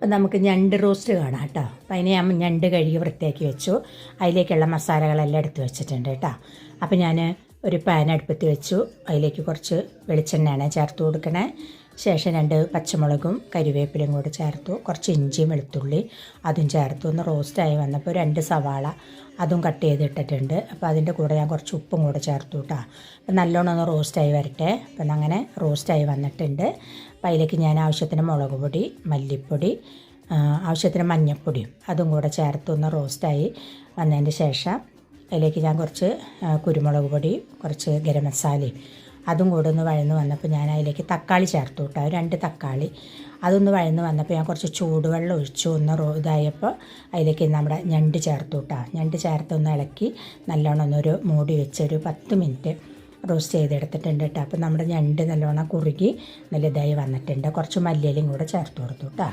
അപ്പം നമുക്ക് ഞണ്ട് റോസ്റ്റ് കാണാം കേട്ടോ. അപ്പം അതിന് ഞാൻ ഞണ്ട് കഴുകി വൃത്തിയാക്കി വെച്ചു. അതിലേക്കുള്ള മസാലകളെല്ലാം എടുത്ത് വെച്ചിട്ടുണ്ട് കേട്ടോ. അപ്പം ഞാൻ ഒരു പാൻ അടുപ്പത്ത് വെച്ചു. അതിലേക്ക് കുറച്ച് വെളിച്ചെണ്ണയാണ് ചേർത്ത് കൊടുക്കണേ. ശേഷം 2 പച്ചമുളകും കരിവേപ്പിലയും കൂടി ചേർത്തു. കുറച്ച് ഇഞ്ചിയും വെളുത്തുള്ളി അതും ചേർത്തു. ഒന്ന് റോസ്റ്റായി വന്നപ്പോൾ 2 സവാള അതും കട്ട് ചെയ്തിട്ടിട്ടുണ്ട്. അപ്പോൾ അതിൻ്റെ കൂടെ ഞാൻ കുറച്ച് ഉപ്പും കൂടെ ചേർത്തു കേട്ടോ. അപ്പം നല്ലോണം ഒന്ന് റോസ്റ്റായി വരട്ടെ. അപ്പം അങ്ങനെ റോസ്റ്റായി വന്നിട്ടുണ്ട്. അപ്പം അതിലേക്ക് ഞാൻ ആവശ്യത്തിന് മുളക് പൊടി, മല്ലിപ്പൊടി, ആവശ്യത്തിന് മഞ്ഞൾപ്പൊടിയും അതും കൂടെ ചേർത്ത് ഒന്ന് റോസ്റ്റായി വന്നതിന് ശേഷം അതിലേക്ക് ഞാൻ കുറച്ച് കുരുമുളക് പൊടി, കുറച്ച് ഗരം മസാലയും അതും കൂടെ ഒന്ന് വഴന്ന് വന്നപ്പോൾ ഞാൻ അതിലേക്ക് തക്കാളി ചേർത്തു കേട്ടോ. 2 തക്കാളി അതൊന്ന് വഴന്ന് വന്നപ്പോൾ ഞാൻ കുറച്ച് ചൂടുവെള്ളം ഒഴിച്ചു. ഒന്ന് ഇതായപ്പോൾ അതിലേക്ക് നമ്മുടെ ഞണ്ട് ചേർത്തു കേട്ടോ. ഞണ്ട് ചേർത്ത് ഒന്ന് ഇളക്കി നല്ലോണം ഒന്നൊരു മൂടി വെച്ച് ഒരു 10 മിനിറ്റ് റോസ്റ്റ് ചെയ്തെടുത്തിട്ടുണ്ട് കേട്ടോ. അപ്പോൾ നമ്മുടെ ഞണ്ട് നല്ലോണം കുറുകി നല്ല ഇതായി വന്നിട്ടുണ്ട്. കുറച്ച് മല്ലിയിലയും കൂടെ ചേർത്ത് കൊടുത്തു കേട്ടോ.